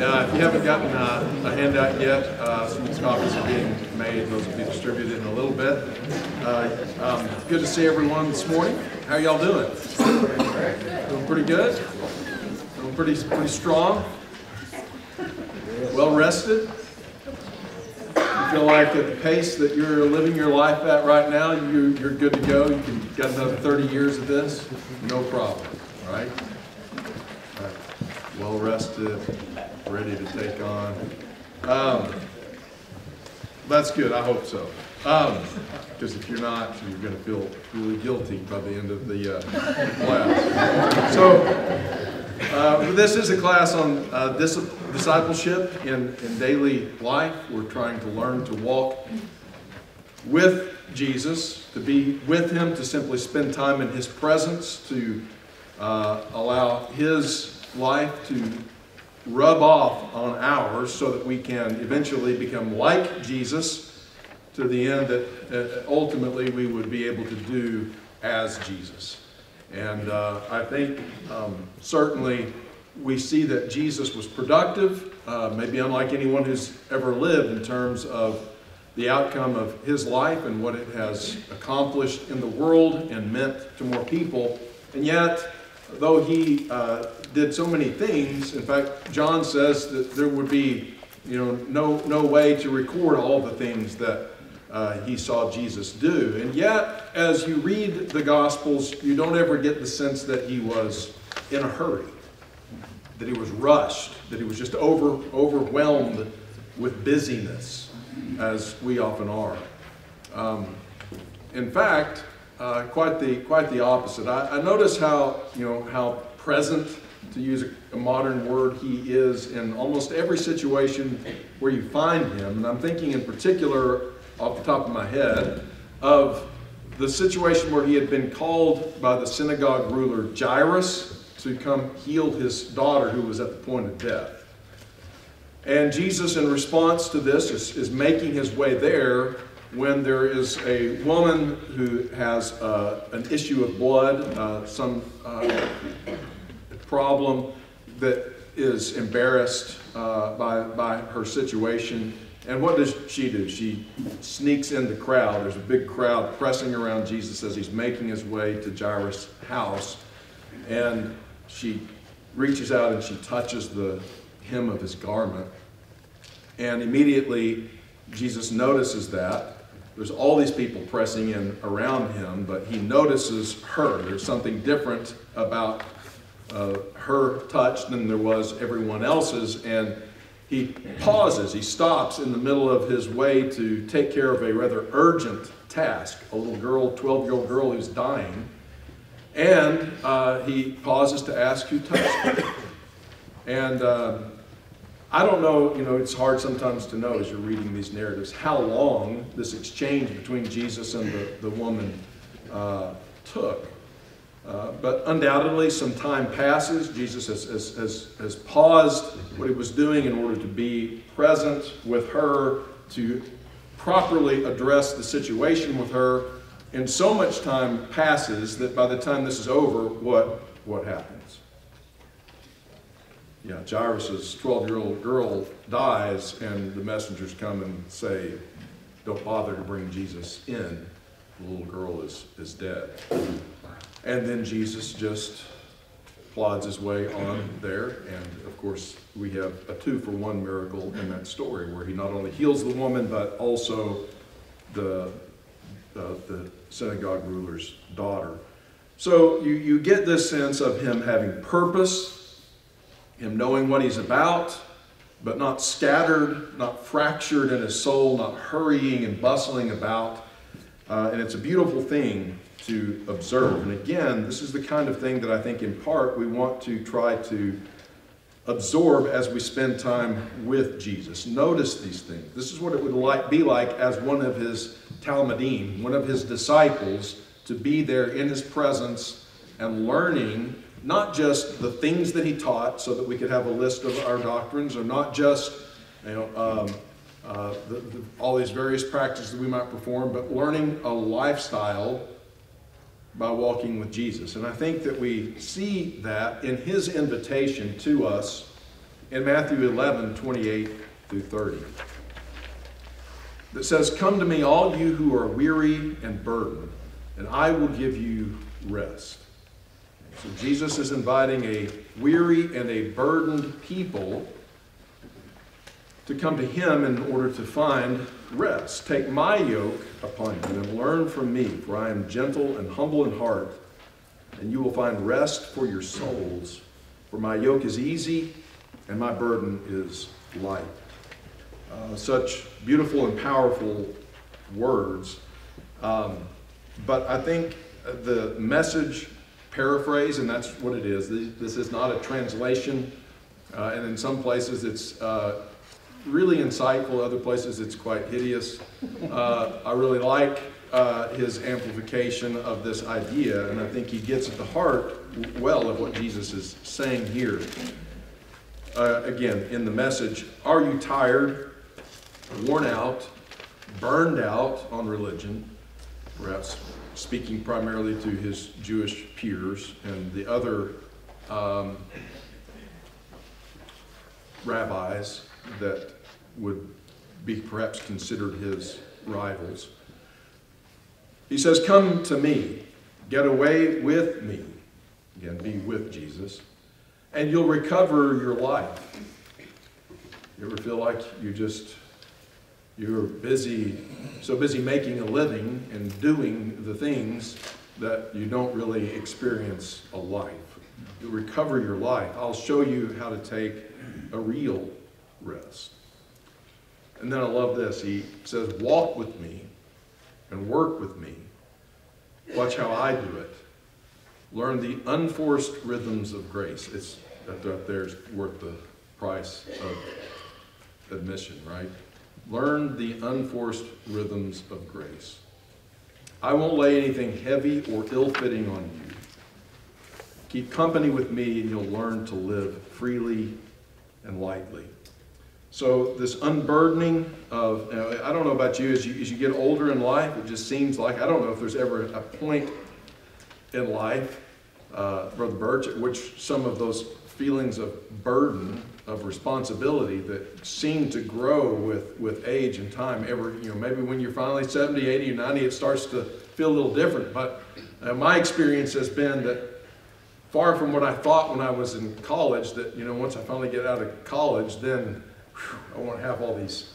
If you haven't gotten a handout yet, some copies are being made. Those will be distributed in a little bit. Good to see everyone this morning. How y'all doing? Doing pretty good? Doing pretty strong? Well rested? You feel like at the pace that you're living your life at right now, you're good to go? You can got another 30 years of this? No problem, right? Well rested, ready to take on. That's good, I hope so. Because if you're not, you're going to feel really guilty by the end of the class. So, this is a class on discipleship in daily life. We're trying to learn to walk with Jesus, to be with Him, to simply spend time in His presence, to allow His life to rub off on ours so that we can eventually become like Jesus to the end that ultimately we would be able to do as Jesus. And I think certainly we see that Jesus was productive, maybe unlike anyone who's ever lived in terms of the outcome of His life and what it has accomplished in the world and meant to more people. And yet, though He did so many things, in fact, John says that there would be, no way to record all the things that he saw Jesus do. And yet, as you read the Gospels, you don't ever get the sense that He was in a hurry, that He was rushed, that He was just overwhelmed with busyness, as we often are. In fact, quite the opposite. I notice how present, to use a modern word, He is in almost every situation where you find Him. And I'm thinking in particular, off the top of my head, of the situation where He had been called by the synagogue ruler Jairus to come heal his daughter who was at the point of death. And Jesus, in response to this, is making His way there when there is a woman who has an issue of blood, some problem that is embarrassed by her situation. And what does she do? She sneaks in the crowd. There's a big crowd pressing around Jesus as He's making His way to Jairus' house. And she reaches out and she touches the hem of his garment. And immediately Jesus notices that. There's all these people pressing in around Him, but He notices her. There's something different about her touch than there was everyone else's, and He pauses. He stops in the middle of His way to take care of a rather urgent task, a little girl, 12-year-old girl who's dying, and He pauses to ask who touched her. And I don't know, it's hard sometimes to know as you're reading these narratives how long this exchange between Jesus and the woman took. But undoubtedly some time passes. Jesus has paused what He was doing in order to be present with her, to properly address the situation with her. And so much time passes that by the time this is over, what happens? Yeah, Jairus' 12-year-old girl dies, and the messengers come and say, don't bother to bring Jesus in. The little girl is dead. And then Jesus just plods His way on there. And of course, we have a 2-for-1 miracle in that story where He not only heals the woman, but also the synagogue ruler's daughter. So you get this sense of Him having purpose, Him knowing what He's about, but not scattered, not fractured in His soul, not hurrying and bustling about. And it's a beautiful thing to observe. And again, this is the kind of thing that I think in part we want to try to absorb as we spend time with Jesus. Notice these things. This is what it would be like as one of His Talmudim, one of His disciples, to be there in His presence and learning not just the things that He taught so that we could have a list of our doctrines, or not just all these various practices that we might perform, but learning a lifestyle by walking with Jesus. And I think that we see that in His invitation to us in Matthew 11, 28 through 30. That says, "Come to me, all you who are weary and burdened, and I will give you rest." So Jesus is inviting a weary and a burdened people to come to him in order to find rest. "Take my yoke upon you and learn from me, for I am gentle and humble in heart, and you will find rest for your souls. For my yoke is easy and my burden is light." Such beautiful and powerful words. But I think the Message paraphrase, and that's what it is. This is not a translation, and in some places it's really insightful. Other places it's quite hideous. I really like his amplification of this idea, and I think he gets at the heart well of what Jesus is saying here. Again, in the Message, are you tired, worn out, burned out on religion? Perhaps speaking primarily to his Jewish peers and the other rabbis that would be perhaps considered his rivals. He says, "Come to me, get away with me," again, be with Jesus, "and you'll recover your life." You ever feel like you're so busy making a living and doing the things that you don't really experience a life? You'll recover your life. I'll show you how to take a real rest. And then I love this. He says, "Walk with me and work with me. Watch how I do it. Learn the unforced rhythms of grace." That right there is worth the price of admission, right? Learn the unforced rhythms of grace. "I won't lay anything heavy or ill-fitting on you. Keep company with me and you'll learn to live freely and lightly." So this unburdening of, I don't know about you, as you get older in life, it just seems like, I don't know if there's ever a point in life, Brother Birch, at which some of those feelings of burden, of responsibility that seem to grow with age and time. Maybe when you're finally 70, 80, or 90, it starts to feel a little different. But my experience has been that far from what I thought when I was in college, that, once I finally get out of college, then I won't have all these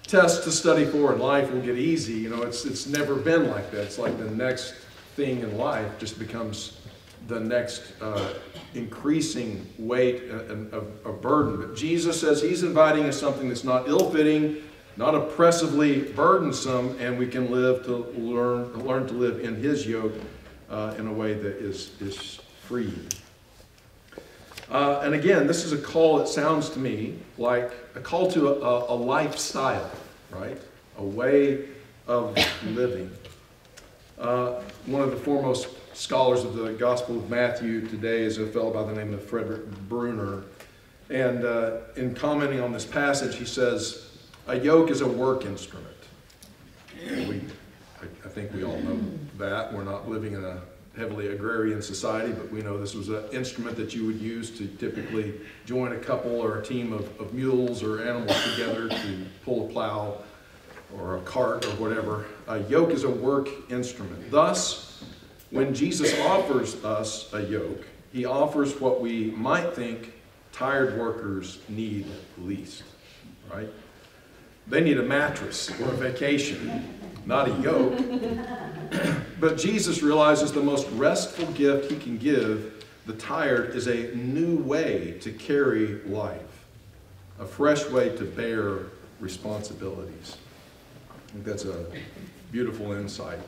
tests to study for and life will get easy. It's never been like that. It's like the next thing in life just becomes the next increasing weight of burden. But Jesus says he's inviting us something that's not ill-fitting, not oppressively burdensome, and we can learn to live in his yoke in a way that is free. And again, this is a call that sounds to me like a call to a lifestyle, right? A way of living. One of the foremost scholars of the Gospel of Matthew today is a fellow by the name of Frederick Bruner. And in commenting on this passage, he says, "A yoke is a work instrument." I think we all know that. We're not living in a heavily agrarian society, but we know this was an instrument that you would use to typically join a couple or a team of mules or animals together to pull a plow or a cart or whatever. A yoke is a work instrument. Thus, when Jesus offers us a yoke, he offers what we might think tired workers need least, right? They need a mattress or a vacation, not a yoke. But Jesus realizes the most restful gift he can give the tired is a new way to carry life, a fresh way to bear responsibilities. I think that's a beautiful insight.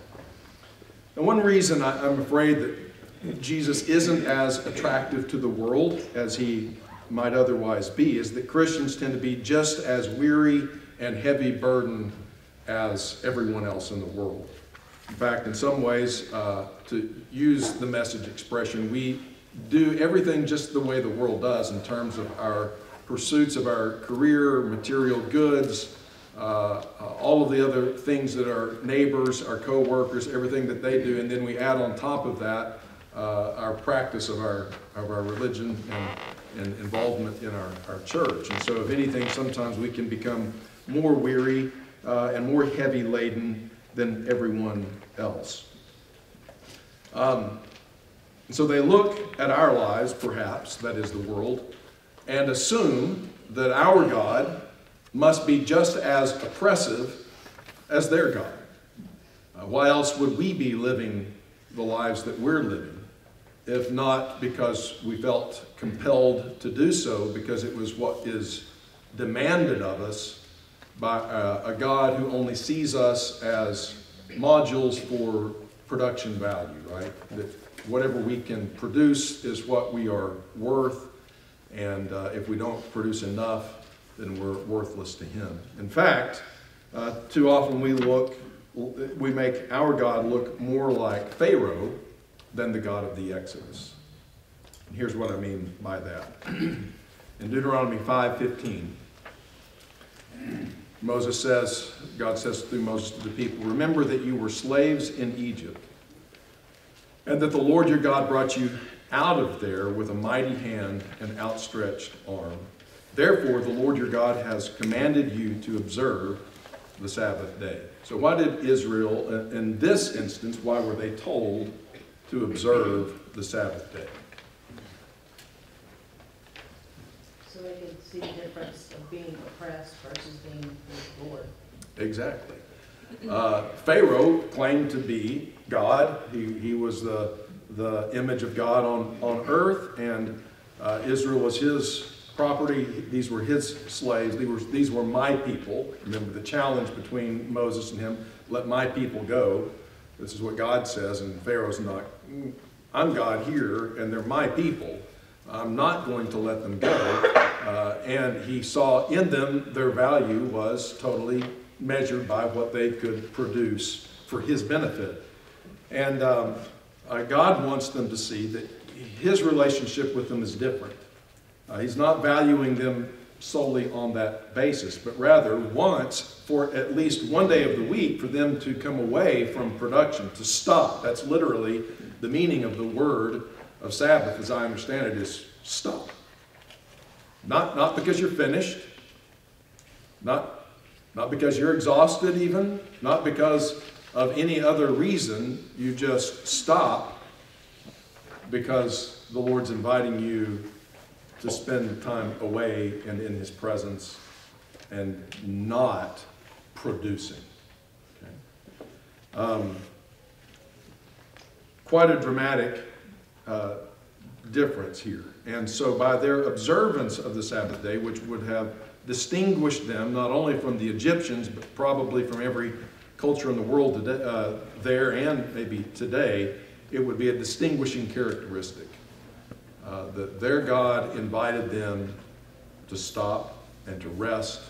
And one reason I'm afraid that Jesus isn't as attractive to the world as he might otherwise be is that Christians tend to be just as weary and heavy burdened as everyone else in the world. In fact, in some ways, to use the Message expression, we do everything just the way the world does in terms of our pursuits of our career, material goods, all of the other things that our neighbors, our co-workers, everything that they do, and then we add on top of that our practice of our religion and involvement in our church. And so if anything, sometimes we can become more weary and more heavy laden than everyone else. So they look at our lives, perhaps, that is the world, and assume that our God must be just as oppressive as their God. Why else would we be living the lives that we're living, if not because we felt compelled to do so, because it was what is demanded of us by a God who only sees us as modules for production value, right? That whatever we can produce is what we are worth, and if we don't produce enough, then we're worthless to Him. In fact, too often we make our God look more like Pharaoh than the God of the Exodus. And here's what I mean by that. In Deuteronomy 5:15, God says through Moses to the people, "Remember that you were slaves in Egypt, and that the Lord your God brought you out of there with a mighty hand and outstretched arm. Therefore, the Lord your God has commanded you to observe the Sabbath day." So why did Israel, in this instance, why were they told to observe the Sabbath day? So they could see the difference of being oppressed versus being Lord. Exactly. Pharaoh claimed to be God. He was the image of God on earth, and Israel was his property. These were his slaves. These were my people. Remember the challenge between Moses and him, let my people go. This is what God says, and Pharaoh's not, I'm God here, and they're my people. I'm not going to let them go. And he saw in them their value was totally measured by what they could produce for his benefit. And God wants them to see that his relationship with them is different. He's not valuing them solely on that basis, but rather wants for at least one day of the week for them to come away from production, to stop. That's literally the meaning of the word of Sabbath, as I understand it, is stop. Not because you're finished, not because you're exhausted even, not because of any other reason. You just stop because the Lord's inviting you to spend time away and in His presence and not producing. Okay? Quite a dramatic difference here. And so by their observance of the Sabbath day, which would have distinguished them not only from the Egyptians, but probably from every culture in the world today, there and maybe today, it would be a distinguishing characteristic. That their God invited them to stop and to rest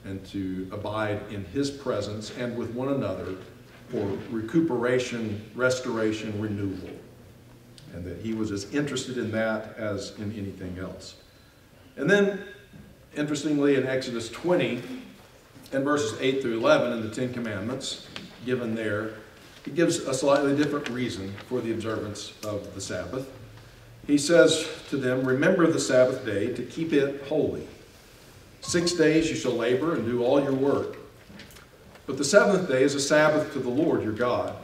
and to abide in His presence and with one another for recuperation, restoration, renewal. And that He was as interested in that as in anything else. And then, interestingly, in Exodus 20, and verses 8 through 11 in the Ten Commandments, given there, He gives a slightly different reason for the observance of the Sabbath. He says to them, "Remember the Sabbath day to keep it holy. 6 days you shall labor and do all your work. But the seventh day is a Sabbath to the Lord your God.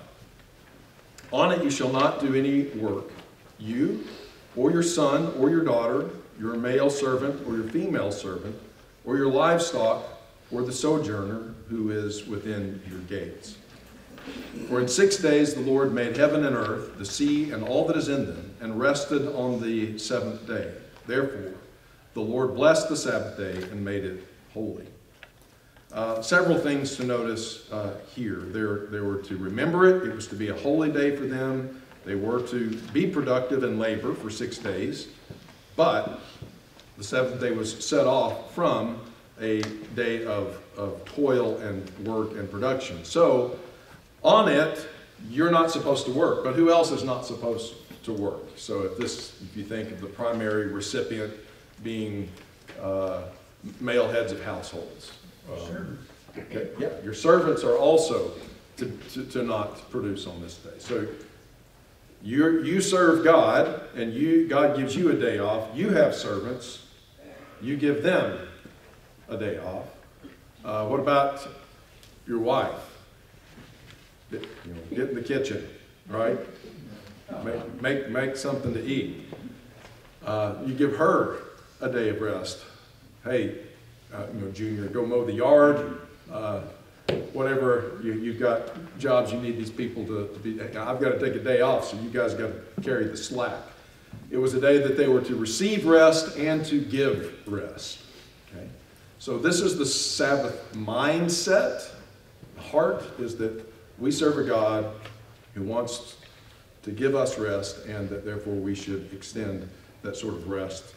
On it you shall not do any work, you or your son or your daughter, your male servant or your female servant, or your livestock or the sojourner who is within your gates. For in 6 days the Lord made heaven and earth, the sea, and all that is in them, and rested on the seventh day. Therefore, the Lord blessed the Sabbath day and made it holy." Several things to notice here. They were to remember it. It was to be a holy day for them. They were to be productive and labor for 6 days. But the seventh day was set off from a day of toil and work and production. So, on it, you're not supposed to work, but who else is not supposed to work? So if you think of the primary recipient being male heads of households. Okay, yeah, your servants are also to not produce on this day. So You serve God, and God gives you a day off. You have servants. You give them a day off. What about your wife? Get in the kitchen, right? Make something to eat. You give her a day of rest. Hey, Junior, go mow the yard. Whatever, you've got jobs you need these people to be. I've got to take a day off, so you guys got to carry the slack. It was a day that they were to receive rest and to give rest. Okay? So this is the Sabbath mindset. The heart is that we serve a God who wants to give us rest, and that therefore we should extend that sort of rest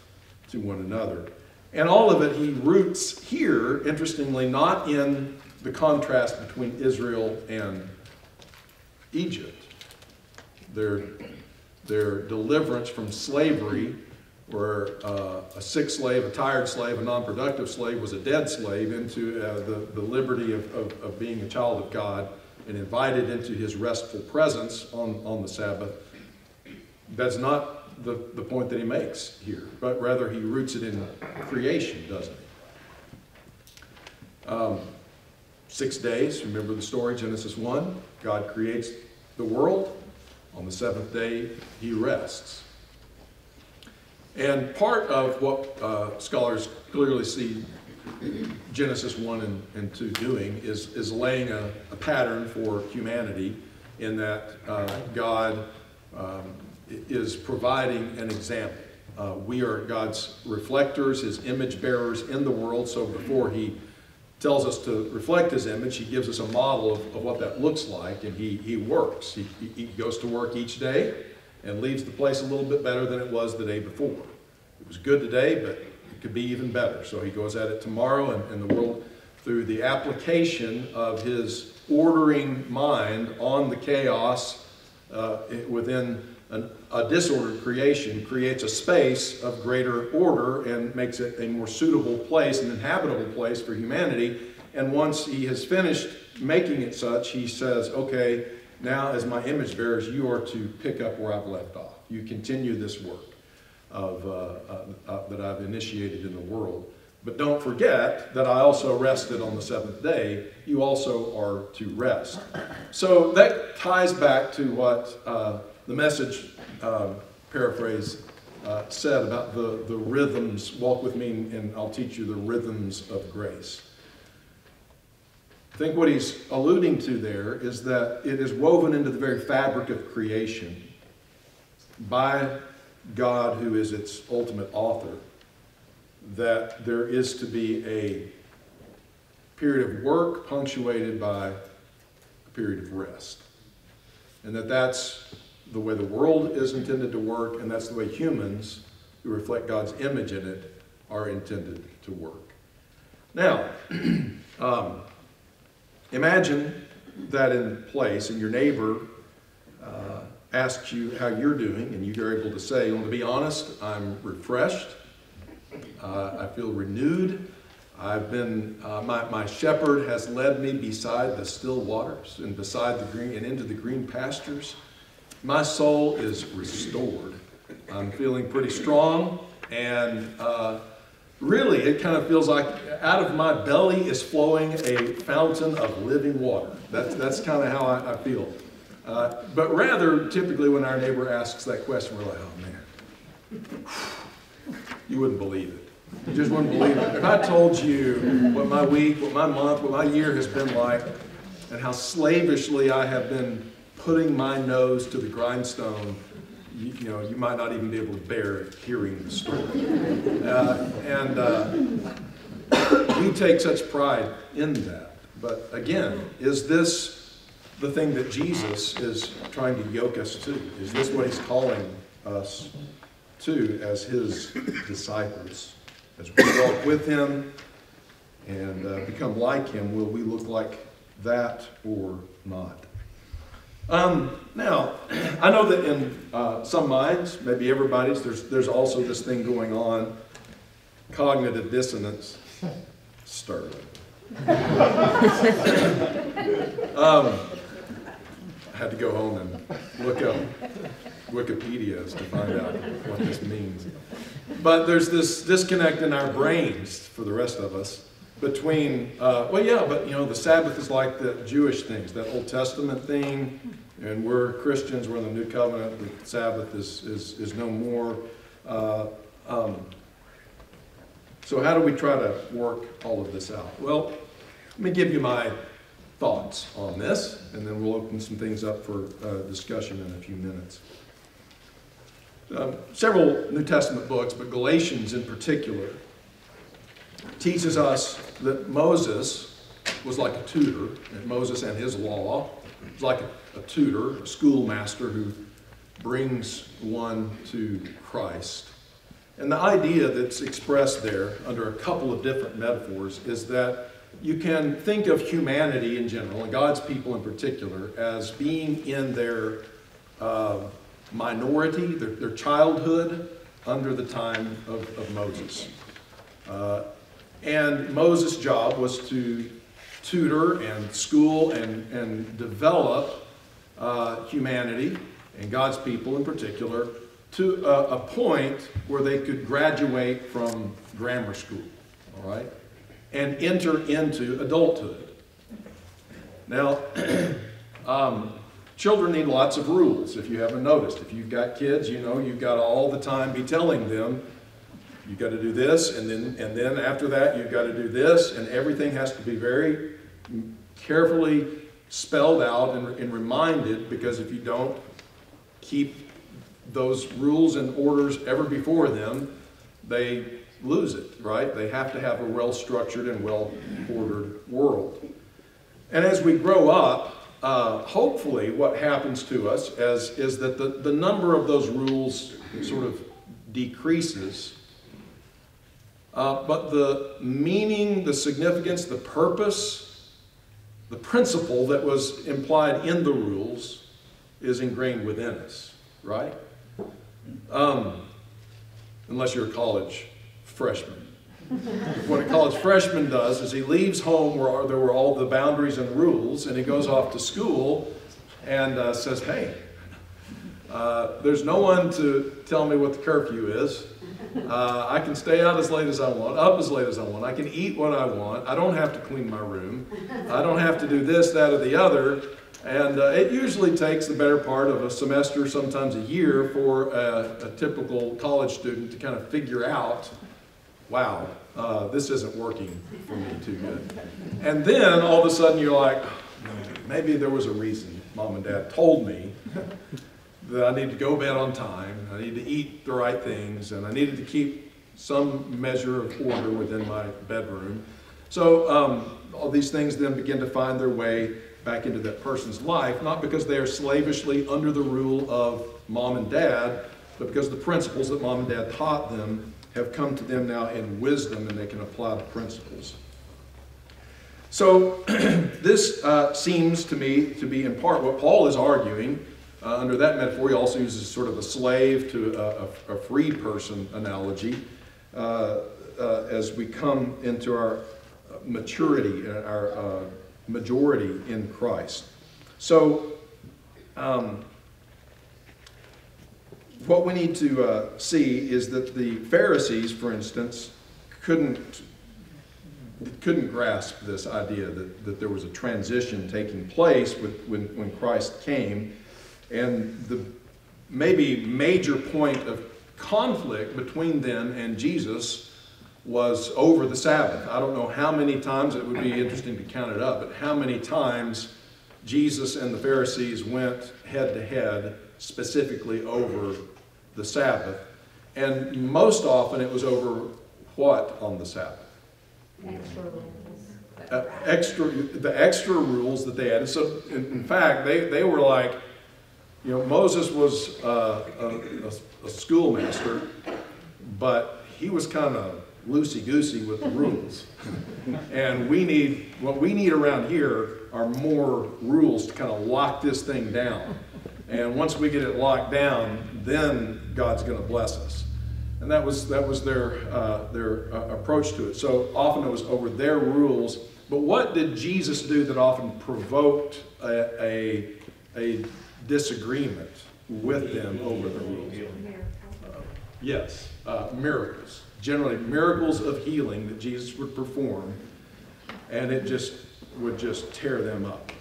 to one another. And all of it he roots here, interestingly, not in the contrast between Israel and Egypt. Their deliverance from slavery, where a sick slave, a tired slave, a non-productive slave was a dead slave, into the liberty of being a child of God and invited into his restful presence on the Sabbath. That's not the point that he makes here, but rather he roots it in creation, doesn't he? 6 days, remember the story, Genesis 1, God creates the world. On the seventh day, he rests. And part of what scholars clearly see Genesis 1 and 2 doing is laying a pattern for humanity, in that God is providing an example. We are God's reflectors, his image bearers in the world, so before he tells us to reflect his image, he gives us a model of what that looks like, and he works. He goes to work each day and leaves the place a little bit better than it was the day before. It was good today, but it could be even better. So he goes at it tomorrow, and the world, through the application of his ordering mind on the chaos within a disordered creation, creates a space of greater order and makes it a more suitable place, an inhabitable place for humanity. And once he has finished making it such, he says, okay, now as my image bearers, you are to pick up where I've left off. You continue this work that I've initiated in the world. But don't forget that I also rested on the seventh day. You also are to rest. So that ties back to what the Message paraphrase said about the rhythms. Walk with me and I'll teach you the rhythms of grace. I think what he's alluding to there is that it is woven into the very fabric of creation by God, who is its ultimate author, that there is to be a period of work punctuated by a period of rest. And that's the way the world is intended to work, and that's the way humans who reflect God's image in it are intended to work. Now, imagine that in place, and your neighbor asks you how you're doing, and you're able to say, to be honest, I'm refreshed. I feel renewed. I've been, my shepherd has led me beside the still waters and beside the green and into the green pastures. My soul is restored. I'm feeling pretty strong, and really it kind of feels like out of my belly is flowing a fountain of living water. That's kind of how I feel. But rather, typically when our neighbor asks that question, we're like, oh man, you wouldn't believe it. You just wouldn't believe it. If I told you what my week, what my month, what my year has been like, and how slavishly I have been putting my nose to the grindstone, you might not even be able to bear hearing the story. We take such pride in that. But again, is this the thing that Jesus is trying to yoke us to? Is this what he's calling us to as his disciples? As we walk with him and become like him, will we look like that or not? Now, I know that in some minds, maybe everybody's, there's also this thing going on, cognitive dissonance. Sterling. I had to go home and look up Wikipedias to find out what this means. But there's this disconnect in our brains, for the rest of us, between, the Sabbath is like the Jewish things, that Old Testament thing, and we're Christians, we're in the New Covenant, the Sabbath is no more. So how do we try to work all of this out? Well, let me give you my thoughts on this, and then we'll open some things up for discussion in a few minutes. Several New Testament books, but Galatians in particular, teaches us that Moses was like a tutor, and Moses and his law was like a tutor, a schoolmaster who brings one to Christ. And the idea that's expressed there under a couple of different metaphors is that you can think of humanity in general, and God's people in particular, as being in their minority, their childhood, under the time of Moses. And Moses' job was to tutor and school and develop humanity, and God's people in particular, to a point where they could graduate from grammar school, all right, and enter into adulthood. Now, children need lots of rules, if you haven't noticed. If you've got kids, you know you've got to all the time be telling them, you've got to do this, and then after that, you've got to do this, and everything has to be very carefully spelled out and reminded, because if you don't keep those rules and orders ever before them, they lose it, right? They have to have a well-structured and well-ordered world. And as we grow up, hopefully what happens to us is that the number of those rules sort of decreases, but the meaning, the significance, the purpose, the principle that was implied in the rules is ingrained within us, right? Unless you're a college freshman. What a college freshman does is he leaves home where there were all the boundaries and rules, and he goes off to school and says, hey, there's no one to tell me what the curfew is. I can stay out as late as I want, up as late as I want. I can eat what I want. I don't have to clean my room. I don't have to do this, that, or the other. And it usually takes the better part of a semester, sometimes a year, for a typical college student to kind of figure out, wow, this isn't working for me too good. And then all of a sudden you're like, maybe there was a reason Mom and Dad told me that I need to go to bed on time, I need to eat the right things, and I needed to keep some measure of order within my bedroom. So all these things then begin to find their way back into that person's life, not because they are slavishly under the rule of Mom and Dad, but because the principles that Mom and Dad taught them have come to them now in wisdom, and they can apply the principles. So this seems to me to be in part what Paul is arguing. Under that metaphor, he also uses sort of a slave to a free person analogy as we come into our maturity, our majority in Christ. So what we need to see is that the Pharisees, for instance, couldn't grasp this idea that there was a transition taking place when Christ came. And the maybe major point of conflict between them and Jesus was over the Sabbath. I don't know how many times, it would be interesting to count it up, but how many times Jesus and the Pharisees went head to head specifically over the Sabbath. And most often it was over what on the Sabbath? The extra rules that they had. And so in fact, they were like, you know, Moses was a schoolmaster, but he was kind of loosey-goosey with the rules. And what we need around here are more rules to kind of lock this thing down. And once we get it locked down, then God's going to bless us. And that was their approach to it. So often it was over their rules. But what did Jesus do that often provoked a disagreement with them over the rules. Yes, miracles. Generally, miracles of healing that Jesus would perform, and it just would just tear them up.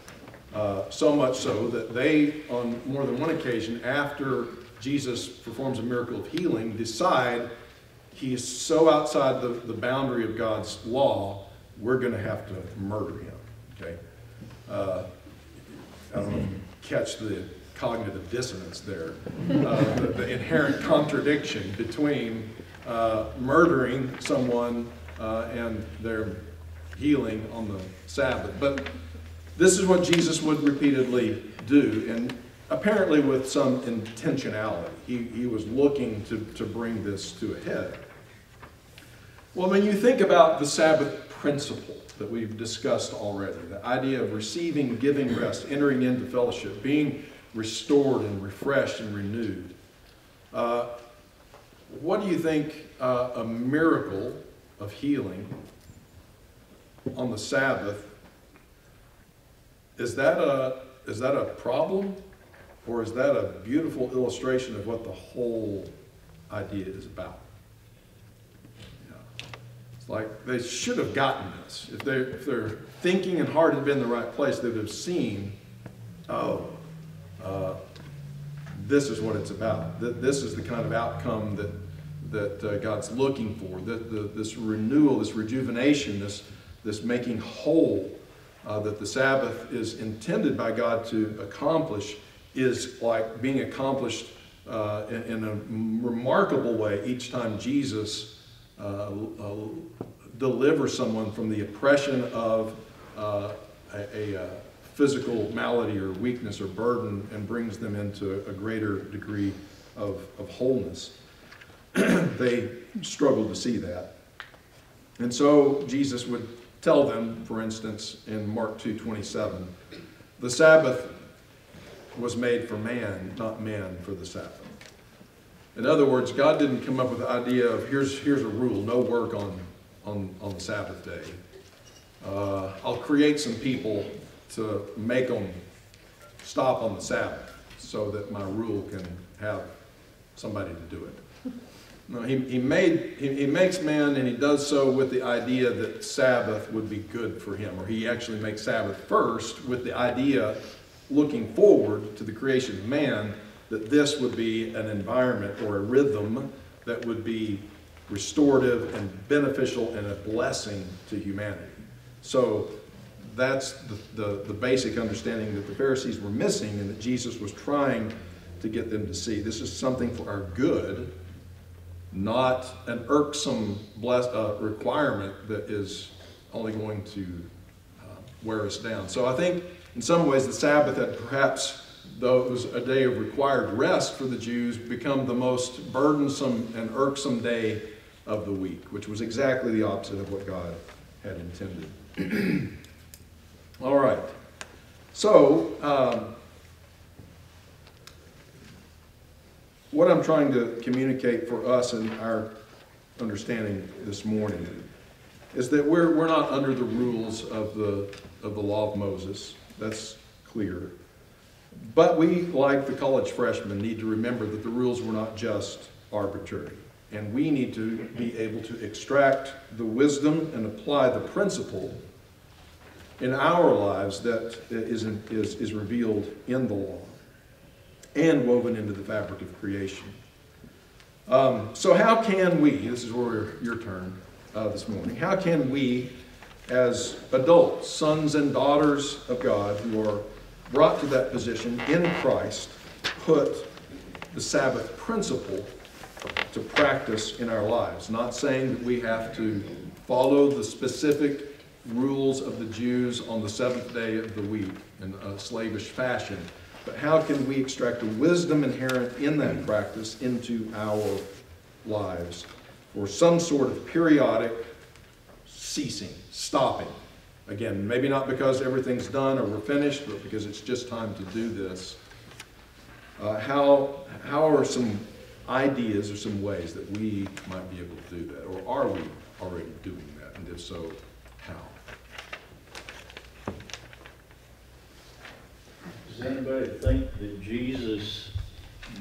So much so that they, on more than one occasion, after Jesus performs a miracle of healing, decide he is so outside the boundary of God's law, we're going to have to murder him. Okay? I don't know if you catch the cognitive dissonance there, the inherent contradiction between murdering someone and their healing on the Sabbath. But this is what Jesus would repeatedly do, and apparently with some intentionality. He was looking to bring this to a head. Well, when you think about the Sabbath principle that we've discussed already, the idea of receiving, giving rest, entering into fellowship, being restored and refreshed and renewed, what do you think a miracle of healing on the Sabbath, is that a problem, or is that a beautiful illustration of what the whole idea is about? Yeah. It's like they should have gotten this. If their thinking and heart had been in the right place, they would have seen, this is what it's about. This is the kind of outcome that God's looking for. This renewal, this rejuvenation, this making whole that the Sabbath is intended by God to accomplish is like being accomplished in a remarkable way each time Jesus delivers someone from the oppression of a physical malady or weakness or burden and brings them into a greater degree of wholeness. They struggled to see that. And so Jesus would tell them, for instance, in Mark 2:27, the Sabbath was made for man, not man for the Sabbath. In other words, God didn't come up with the idea of here's a rule, no work on the Sabbath day. I'll create some people to make them stop on the Sabbath so that my rule can have somebody to do it. No, he makes man, and he does so with the idea that Sabbath would be good for him, or he actually makes Sabbath first with the idea, looking forward to the creation of man, that this would be an environment or a rhythm that would be restorative and beneficial and a blessing to humanity. So that's the basic understanding that the Pharisees were missing and that Jesus was trying to get them to see. This is something for our good, not an irksome requirement that is only going to wear us down. So I think in some ways the Sabbath had perhaps, though it was a day of required rest for the Jews, become the most burdensome and irksome day of the week, which was exactly the opposite of what God had intended. All right. So, what I'm trying to communicate for us in our understanding this morning is that we're not under the rules of the law of Moses. That's clear. But we, like the college freshmen, need to remember that the rules were not just arbitrary. And we need to be able to extract the wisdom and apply the principle in our lives that is revealed in the law and woven into the fabric of creation. So how can we, this is where your turn this morning, how can we as adults, sons and daughters of God who are brought to that position in Christ, put the Sabbath principle to practice in our lives? Not saying that we have to follow the specific rules of the Jews on the seventh day of the week in a slavish fashion, but how can we extract the wisdom inherent in that practice into our lives for some sort of periodic ceasing, stopping. Again, maybe not because everything's done or we're finished, but because it's just time to do this. How are some ideas or some ways that we might be able to do that? Or are we already doing that? And if so, how? Does anybody think that Jesus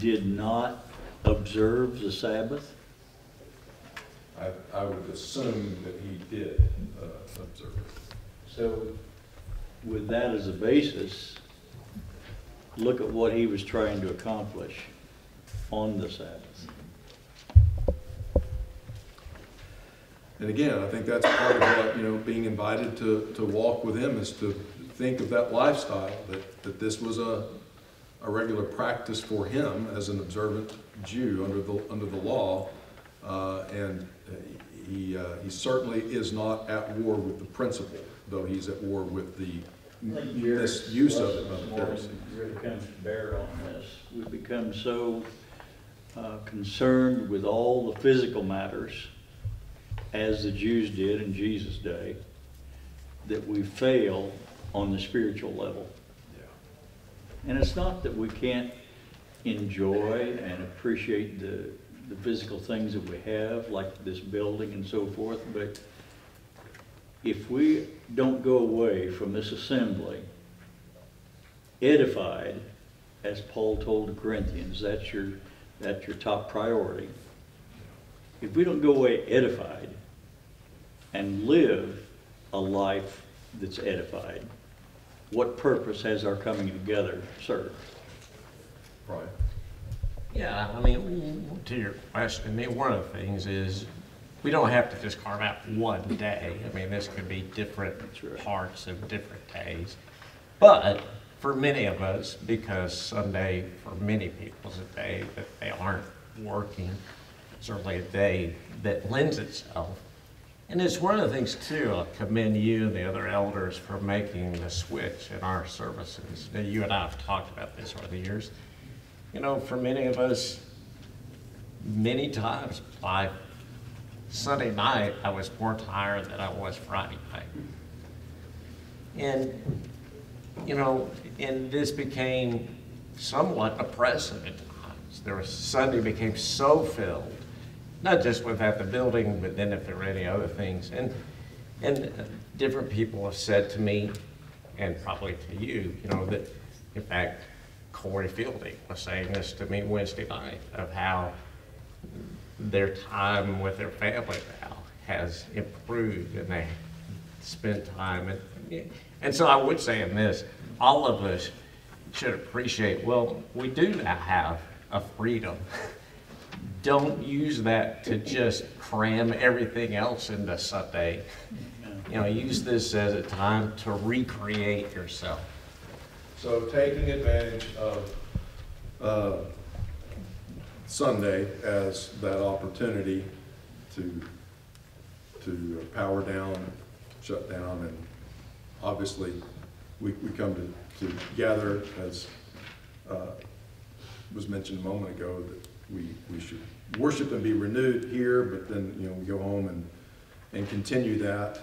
did not observe the Sabbath? I would assume that he did observe it. So with that as a basis, look at what he was trying to accomplish on the Sabbath. And again, I think that's part of what, you know, being invited to walk with him is to think of that lifestyle, that this was a regular practice for him as an observant Jew under the law, and he certainly is not at war with the principle, though he's at war with the misuse of it by the Pharisees. Really comes to bear on this. We become so concerned with all the physical matters, as the Jews did in Jesus' day, that we fail on the spiritual level. And it's not that we can't enjoy and appreciate the physical things that we have, like this building and so forth, but if we don't go away from this assembly edified, as Paul told the Corinthians, that's your top priority. If we don't go away edified and live a life that's edified, what purpose has our coming together served? Right. Yeah, I mean, to your question, I mean, one of the things is we don't have to just carve out one day. I mean, this could be different parts of different days. But for many of us, because Sunday for many people is a day that they aren't working, certainly a day that lends itself. And it's one of the things, too, I commend you and the other elders for making the switch in our services. Now, you and I have talked about this over the years. You know, for many of us, many times by Sunday night, I was more tired than I was Friday night. And, you know, and this became somewhat oppressive at times. Sunday became so filled, not just without the building, but then if there were any other things. And different people have said to me, and probably to you, you know, that in fact, Corey Fielding was saying this to me Wednesday night, of how their time with their family now has improved and they spend time. And so I would say in this, all of us should appreciate, well, we do now have a freedom. Don't use that to just cram everything else into Sunday. You know, use this as a time to recreate yourself. So taking advantage of Sunday as that opportunity to power down, shut down, and obviously we come to gather, as was mentioned a moment ago, that we should worship and be renewed here, but then, you know, we go home and continue that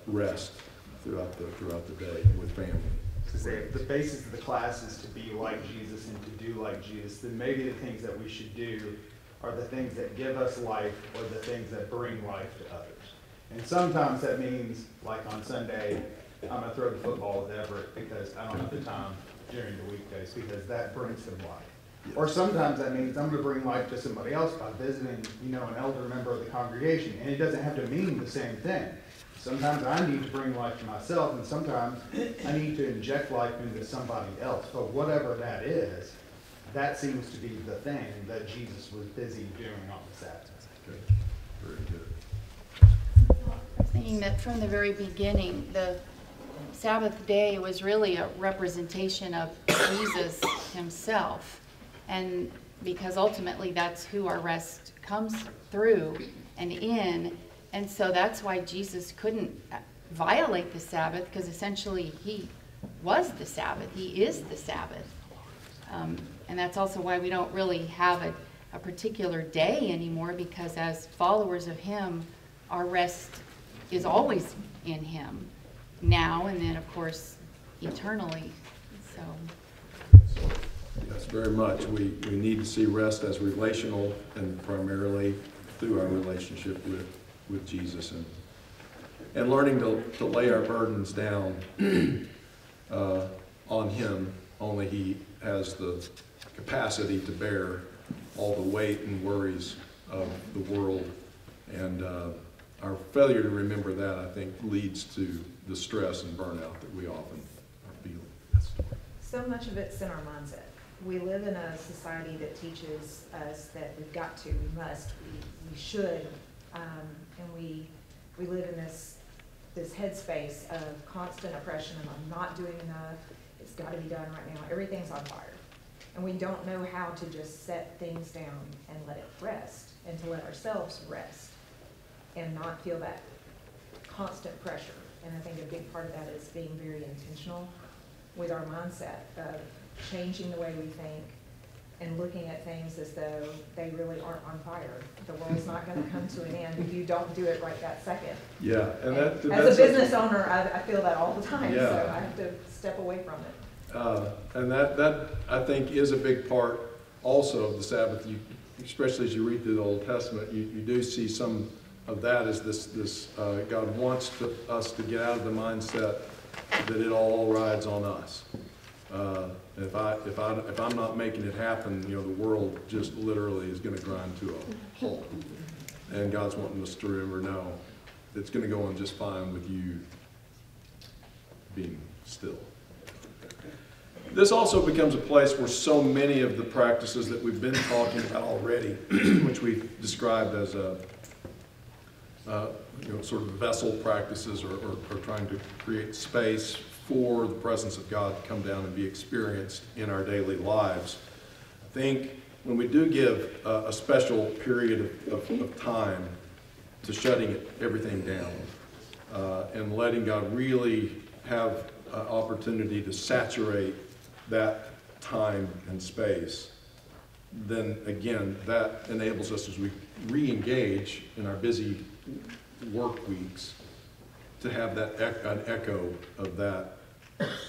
rest throughout the day with family. To say if the basis of the class is to be like Jesus and to do like Jesus, then maybe the things that we should do are the things that give us life or the things that bring life to others. And sometimes that means, like on Sunday, I'm going to throw the football with Everett because I don't have the time during the weekdays, because that brings him life. Yes. Or sometimes that means I'm going to bring life to somebody else by visiting, you know, an elder member of the congregation. And it doesn't have to mean the same thing. Sometimes I need to bring life to myself, and sometimes I need to inject life into somebody else. So whatever that is, that seems to be the thing that Jesus was busy doing on the Sabbath. Good. Very good. I'm thinking that from the very beginning, the Sabbath day was really a representation of Jesus himself. And because ultimately that's who our rest comes through and in. And so that's why Jesus couldn't violate the Sabbath, because essentially he was the Sabbath. He is the Sabbath. And that's also why we don't really have a particular day anymore, because as followers of him, our rest is always in him, now and then, of course, eternally. So Yes, very much. We need to see rest as relational, and primarily through our relationship with Jesus, and learning to lay our burdens down on him. Only he has the capacity to bear all the weight and worries of the world. And our failure to remember that, I think, leads to the stress and burnout that we often are feeling. So much of it's in our mindset. We live in a society that teaches us that we've got to, we must, we should, and we live in this headspace of constant oppression of I'm not doing enough, it's got to be done right now, everything's on fire. And we don't know how to just set things down and let it rest, and to let ourselves rest and not feel that constant pressure. And I think a big part of that is being very intentional with our mindset of changing the way we think and looking at things as though they really aren't on fire. The world's not going to come to an end if you don't do it right that second. Yeah, and as a business owner, I feel that all the time, yeah. So I have to step away from it. And that I think is a big part also of the Sabbath. Especially as you read through the Old Testament, you do see some of that as this God wants us to get out of the mindset that it all rides on us. If I'm not making it happen, the world just literally is going to grind to a halt. And God's wanting us to remember, no, it's going to go on just fine with you being still. This also becomes a place where so many of the practices that we've been talking about already, which we've described as sort of vessel practices or trying to create space for the presence of God to come down and be experienced in our daily lives. I think when we do give a special period of time to shutting everything down and letting God really have an opportunity to saturate that time and space, then again, that enables us as we re-engage in our busy work weeks to have that an echo of that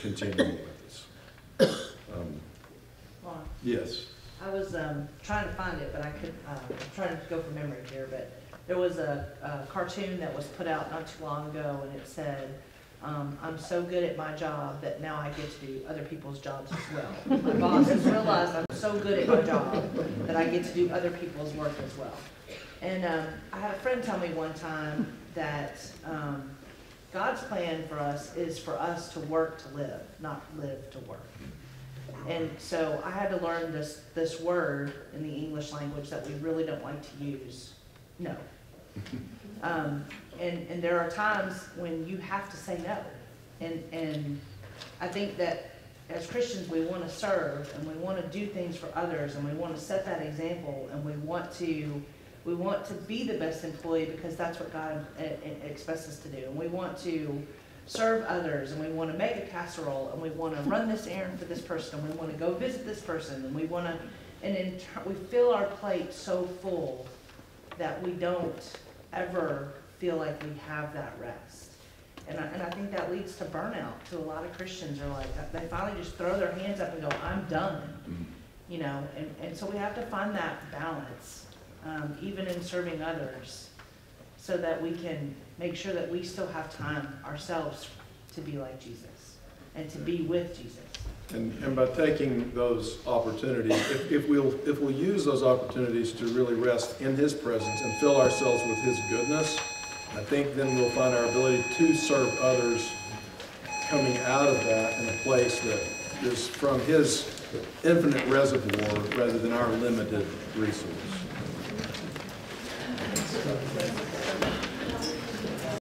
continuing with us. Yes. I was trying to find it, but I could, I'm trying to go from memory here, but there was a cartoon that was put out not too long ago, and it said, I'm so good at my job that now I get to do other people's jobs as well. My boss has realized I'm so good at my job that I get to do other people's work as well. And I had a friend tell me one time that God's plan for us is for us to work to live, not live to work. And so I had to learn this word in the English language that we really don't like to use, no. And there are times when you have to say no. And I think that as Christians we want to serve and we want to do things for others and we want to set that example and we want to be the best employee because that's what God expects us to do. And we want to serve others and we want to make a casserole and we want to run this errand for this person and we want to go visit this person and we want to, and we fill our plate so full that we don't ever feel like we have that rest. And I think that leads to burnout to a lot of Christians are like, they finally just throw their hands up and go, I'm done. And so we have to find that balance, even in serving others, so that we can make sure that we still have time ourselves to be like Jesus and to be with Jesus. And by taking those opportunities, if we'll use those opportunities to really rest in His presence and fill ourselves with His goodness, I think then we'll find our ability to serve others coming out of that in a place that is from His infinite reservoir rather than our limited resource.